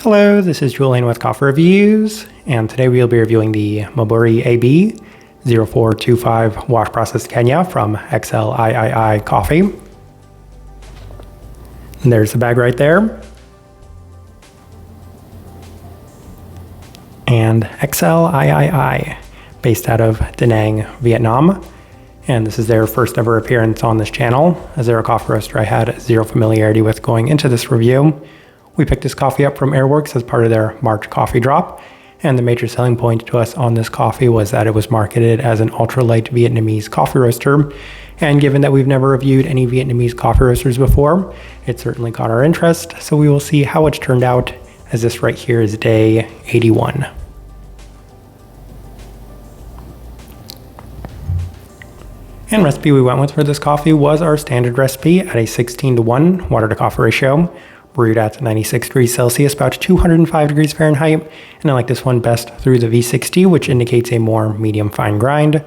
Hello, this is Julian with Coffee Reviews, and today we'll be reviewing the Muburi AB 0425 Wash Processed Kenya from XLIII Coffee. And there's the bag right there. And XLIII, based out of Da Nang, Vietnam. And this is their first ever appearance on this channel, as they're a coffee roaster I had zero familiarity with going into this review. We picked this coffee up from Airworks as part of their March coffee drop, and the major selling point to us on this coffee was that it was marketed as an ultralight Vietnamese coffee roaster, and given that we've never reviewed any Vietnamese coffee roasters before, it certainly caught our interest, so we will see how it's turned out, as this right here is day 81. And recipe we went with for this coffee was our standard recipe at a 16:1 water to coffee ratio, brewed at 96 degrees Celsius, about 205 degrees Fahrenheit, and I like this one best through the V60, which indicates a more medium fine grind.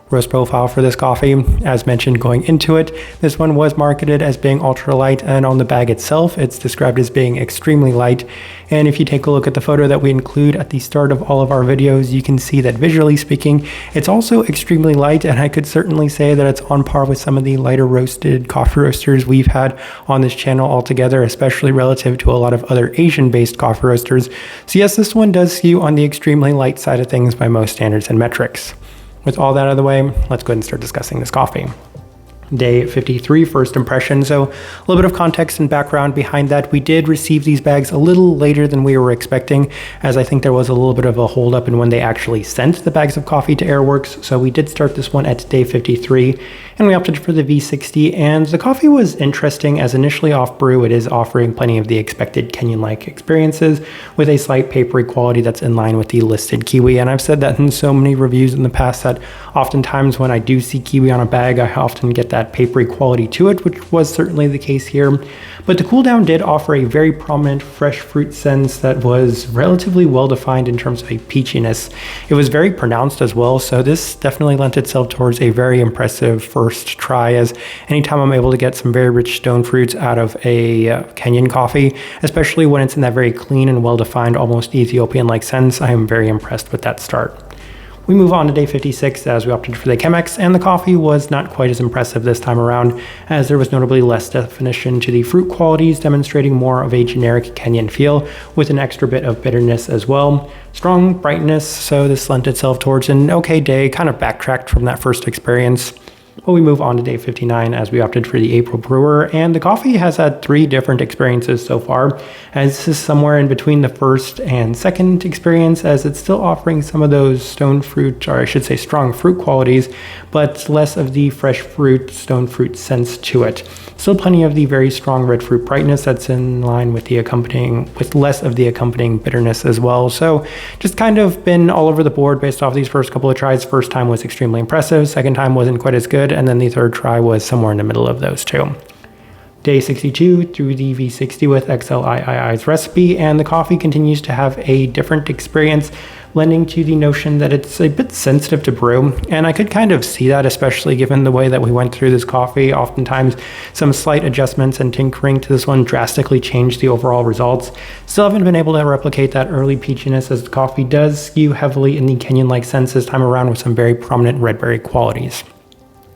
Roast profile for this coffee, as mentioned going into it, this one was marketed as being ultra light, and on the bag itself it's described as being extremely light. And if you take a look at the photo that we include at the start of all of our videos, you can see that visually speaking it's also extremely light, and I could certainly say that it's on par with some of the lighter roasted coffee roasters we've had on this channel altogether, especially relative to a lot of other Asian based coffee roasters. So yes, this one does skew on the extremely light side of things by most standards and metrics. With all that out of the way, let's go ahead and start discussing this coffee. Day 53, first impression. So a little bit of context and background behind that. We did receive these bags a little later than we were expecting, as I think there was a little bit of a holdup in when they actually sent the bags of coffee to Airworks. So we did start this one at day 53, and we opted for the V60. And the coffee was interesting, as initially off brew, it is offering plenty of the expected Kenyan-like experiences with a slight papery quality that's in line with the listed kiwi. And I've said that in so many reviews in the past that oftentimes when I do see kiwi on a bag, I often get that papery quality to it, which was certainly the case here. But the cool down did offer a very prominent fresh fruit sense that was relatively well defined in terms of a peachiness. It was very pronounced as well, so this definitely lent itself towards a very impressive first try, as anytime I'm able to get some very rich stone fruits out of a Kenyan coffee, especially when it's in that very clean and well defined, almost Ethiopian-like sense, I am very impressed with that start. We move on to day 56 as we opted for the Chemex, and the coffee was not quite as impressive this time around, as there was notably less definition to the fruit qualities, demonstrating more of a generic Kenyan feel with an extra bit of bitterness as well. Strong brightness, so this lent itself towards an okay day, kind of backtracked from that first experience. But we move on to day 59 as we opted for the April brewer, and the coffee has had 3 different experiences so far, as this is somewhere in between the first and second experience, as it's still offering some of those stone fruit, or I should say strong fruit qualities, but less of the fresh fruit, stone fruit sense to it. Still plenty of the very strong red fruit brightness that's in line with the accompanying, with less of the accompanying bitterness as well. So just kind of been all over the board based off these first couple of tries. First time was extremely impressive, second time wasn't quite as good, and then the third try was somewhere in the middle of those two. Day 62 through the V60 with XLIII's recipe, and the coffee continues to have a different experience, lending to the notion that it's a bit sensitive to brew, and I could kind of see that, especially given the way that we went through this coffee. Oftentimes some slight adjustments and tinkering to this one drastically changed the overall results. Still haven't been able to replicate that early peachiness, as the coffee does skew heavily in the Kenyan-like sense this time around with some very prominent red berry qualities.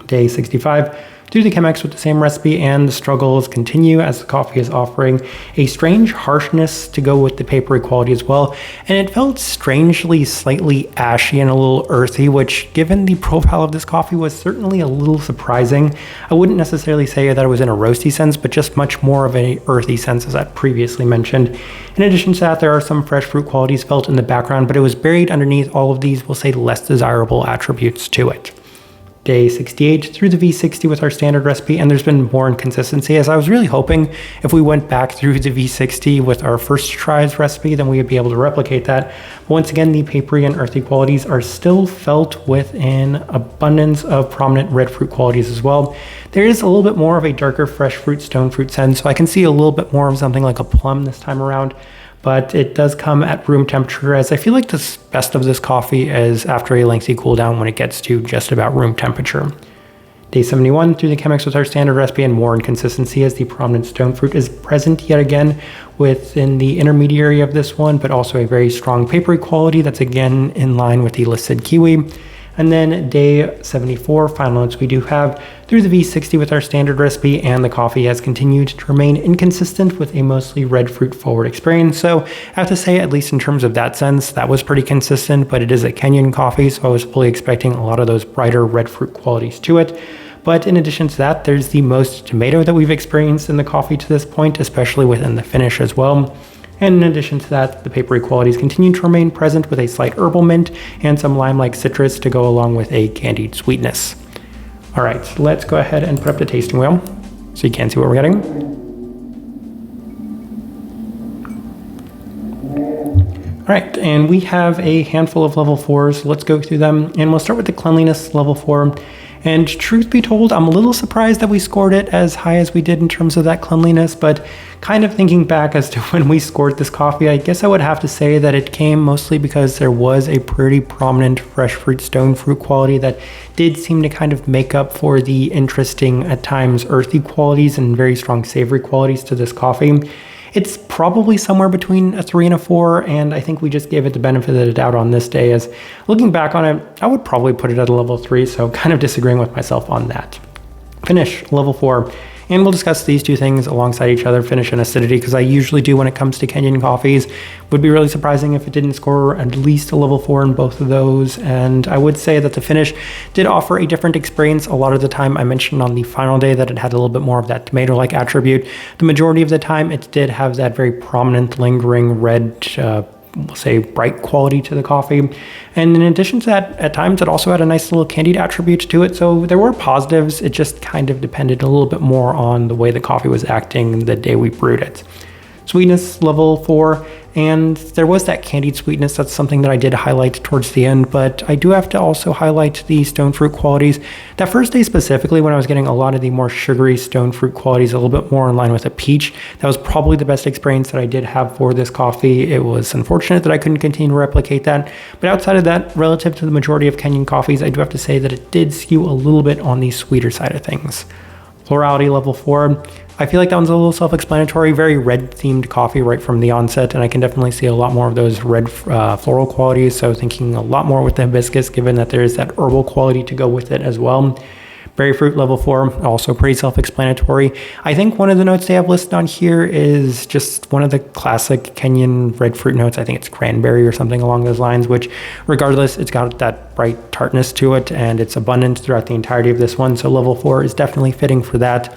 Day 65 through the Chemex with the same recipe, and the struggles continue as the coffee is offering a strange harshness to go with the papery quality as well, and it felt strangely slightly ashy and a little earthy, which given the profile of this coffee was certainly a little surprising. I wouldn't necessarily say that it was in a roasty sense, but just much more of an earthy sense, as I previously mentioned. In addition to that, there are some fresh fruit qualities felt in the background, but it was buried underneath all of these, we'll say, less desirable attributes to it. Day 68 through the V60 with our standard recipe, and there's been more inconsistency, as I was really hoping if we went back through the V60 with our first tries recipe, then we would be able to replicate that. But once again, the papery and earthy qualities are still felt with an abundance of prominent red fruit qualities as well. There is a little bit more of a darker fresh fruit, stone fruit sense, so I can see a little bit more of something like a plum this time around. But it does come at room temperature, as I feel like the best of this coffee is after a lengthy cool down when it gets to just about room temperature. Day 71 through the Chemex with our standard recipe and more inconsistency as the prominent stone fruit is present yet again within the intermediary of this one, but also a very strong papery quality that's again in line with the listed kiwi. And then day 74, final notes we do have through the V60 with our standard recipe, and the coffee has continued to remain inconsistent with a mostly red fruit forward experience. So I have to say, at least in terms of that sense, that was pretty consistent, but it is a Kenyan coffee, so I was fully expecting a lot of those brighter red fruit qualities to it. But in addition to that, there's the most tomato that we've experienced in the coffee to this point, especially within the finish as well. And in addition to that, the papery qualities continue to remain present with a slight herbal mint and some lime-like citrus to go along with a candied sweetness. All right, let's go ahead and put up the tasting wheel so you can see what we're getting. All right, and we have a handful of level 4s. Let's go through them, and we'll start with the cleanliness level 4. And truth be told, I'm a little surprised that we scored it as high as we did in terms of that cleanliness, but kind of thinking back as to when we scored this coffee, I guess I would have to say that it came mostly because there was a pretty prominent fresh fruit, stone fruit quality that did seem to kind of make up for the interesting, at times earthy qualities and very strong savory qualities to this coffee. It's probably somewhere between a 3 and a 4, and I think we just gave it the benefit of the doubt on this day, as looking back on it, I would probably put it at a level 3, so kind of disagreeing with myself on that. Finish, level 4. And we'll discuss these two things alongside each other, finish and acidity, because I usually do when it comes to Kenyan coffees. Would be really surprising if it didn't score at least a level 4 in both of those. And I would say that the finish did offer a different experience. A lot of the time I mentioned on the final day that it had a little bit more of that tomato-like attribute. The majority of the time it did have that very prominent lingering red, we'll say bright quality to the coffee. And in addition to that, at times it also had a nice little candied attribute to it. So there were positives. It just kind of depended a little bit more on the way the coffee was acting the day we brewed it. Sweetness level 4, and there was that candied sweetness. That's something that I did highlight towards the end, but I do have to also highlight the stone fruit qualities. That first day specifically, when I was getting a lot of the more sugary stone fruit qualities, a little bit more in line with a peach, that was probably the best experience that I did have for this coffee. It was unfortunate that I couldn't continue to replicate that, but outside of that, relative to the majority of Kenyan coffees, I do have to say that it did skew a little bit on the sweeter side of things. Florality level 4. I feel like that one's a little self-explanatory, very red-themed coffee right from the onset, and I can definitely see a lot more of those red floral qualities, so thinking a lot more with the hibiscus, given that there is that herbal quality to go with it as well. Berry fruit level 4, also pretty self-explanatory. I think one of the notes they have listed on here is just one of the classic Kenyan red fruit notes. I think it's cranberry or something along those lines, which regardless, it's got that bright tartness to it, and it's abundant throughout the entirety of this one, so level 4 is definitely fitting for that.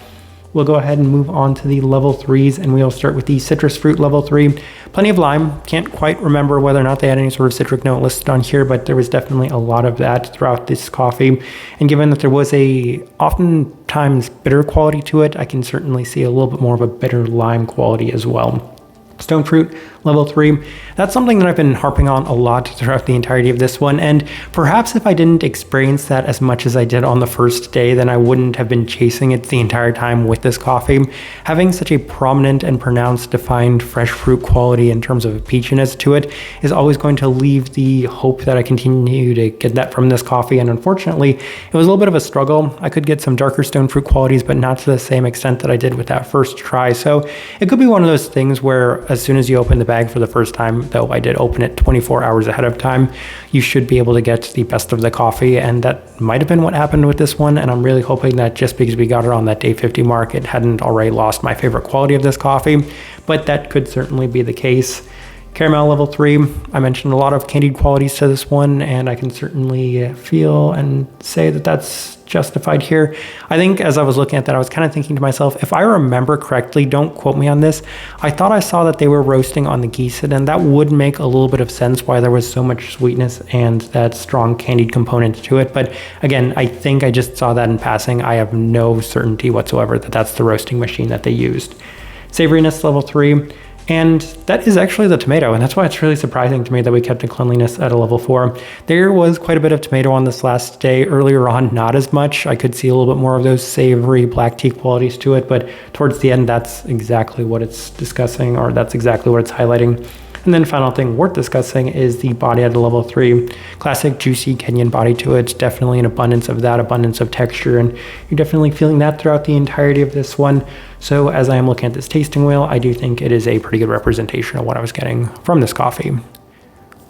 We'll go ahead and move on to the level 3s, and we'll start with the citrus fruit level 3. Plenty of lime. Can't quite remember whether or not they had any sort of citric note listed on here, but there was definitely a lot of that throughout this coffee. And given that there was a oftentimes bitter quality to it, I can certainly see a little bit more of a bitter lime quality as well. Stone fruit level 3, that's something that I've been harping on a lot throughout the entirety of this one, and perhaps if I didn't experience that as much as I did on the first day, then I wouldn't have been chasing it the entire time with this coffee. Having such a prominent and pronounced defined fresh fruit quality in terms of peachiness to it is always going to leave the hope that I continue to get that from this coffee, and unfortunately it was a little bit of a struggle. I could get some darker stone fruit qualities, but not to the same extent that I did with that first try, so it could be one of those things where as soon as you open the bag for the first time, though I did open it 24 hours ahead of time, you should be able to get the best of the coffee, and that might have been what happened with this one, and I'm really hoping that just because we got it on that day 50 mark, it hadn't already lost my favorite quality of this coffee, but that could certainly be the case. Caramel level 3, I mentioned a lot of candied qualities to this one, and I can certainly feel and say that that's justified here. I think as I was looking at that, I was kind of thinking to myself, if I remember correctly, don't quote me on this, I thought I saw that they were roasting on the geese, and that would make a little bit of sense why there was so much sweetness and that strong candied component to it. But again, I think I just saw that in passing. I have no certainty whatsoever that that's the roasting machine that they used. Savoriness level 3. And that is actually the tomato, and that's why it's really surprising to me that we kept the cleanliness at a level 4. There was quite a bit of tomato on this last day. Earlier on, not as much. I could see a little bit more of those savory black tea qualities to it, but towards the end, that's exactly what it's discussing, or that's exactly what it's highlighting. And then final thing worth discussing is the body at a level 3. Classic juicy Kenyan body to it. Definitely an abundance of that, abundance of texture, and you're definitely feeling that throughout the entirety of this one. So as I am looking at this tasting wheel, I do think it is a pretty good representation of what I was getting from this coffee.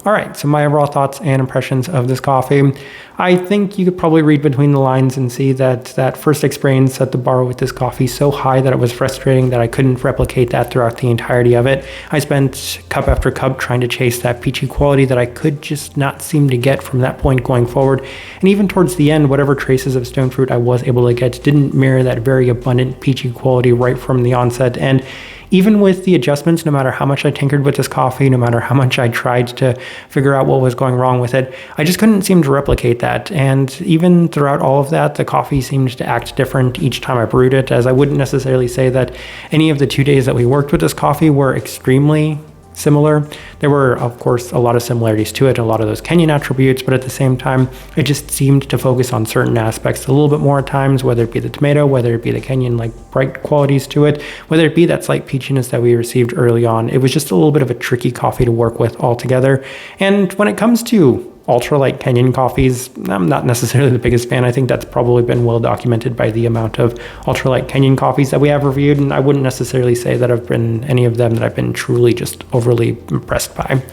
All right, so my overall thoughts and impressions of this coffee. I think you could probably read between the lines and see that that first experience set the bar with this coffee so high that it was frustrating that I couldn't replicate that throughout the entirety of it. I spent cup after cup trying to chase that peachy quality that I could just not seem to get from that point going forward. And even towards the end, whatever traces of stone fruit I was able to get didn't mirror that very abundant peachy quality right from the onset. And even with the adjustments, no matter how much I tinkered with this coffee, no matter how much I tried to figure out what was going wrong with it, I just couldn't seem to replicate that. And even throughout all of that, the coffee seemed to act different each time I brewed it, as I wouldn't necessarily say that any of the 2 days that we worked with this coffee were extremely similar. There were, of course, a lot of similarities to it, a lot of those Kenyan attributes, but at the same time, it just seemed to focus on certain aspects a little bit more at times, whether it be the tomato, whether it be the Kenyan like bright qualities to it, whether it be that slight peachiness that we received early on. It was just a little bit of a tricky coffee to work with altogether. And when it comes to ultralight Kenyan coffees, I'm not necessarily the biggest fan. I think that's probably been well documented by the amount of ultralight Kenyan coffees that we have reviewed, and I wouldn't necessarily say that I've been any of them that I've been truly just overly impressed by.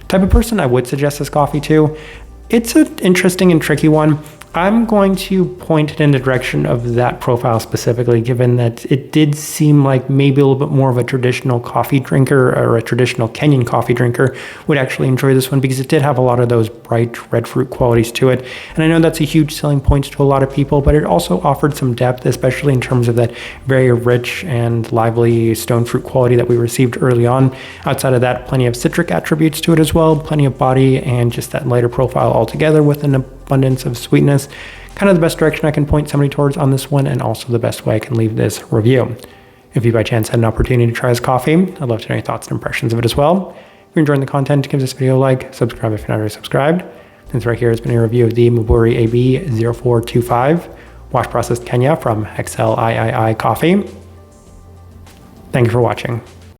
Type of person I would suggest this coffee to. It's an interesting and tricky one. I'm going to point it in the direction of that profile specifically, given that it did seem like maybe a little bit more of a traditional coffee drinker or a traditional Kenyan coffee drinker would actually enjoy this one, because it did have a lot of those bright red fruit qualities to it. And I know that's a huge selling point to a lot of people, but it also offered some depth, especially in terms of that very rich and lively stone fruit quality that we received early on. Outside of that, plenty of citric attributes to it as well, plenty of body, and just that lighter profile altogether with an abundance of sweetness. Kind of the best direction I can point somebody towards on this one, and also the best way I can leave this review. If you by chance had an opportunity to try this coffee, I'd love to know your thoughts and impressions of it as well. If you're enjoying the content, give this video a like, subscribe if you're not already subscribed. This right here has been a review of the Muburi AB 0425 wash processed Kenya from XLIII Coffee. Thank you for watching.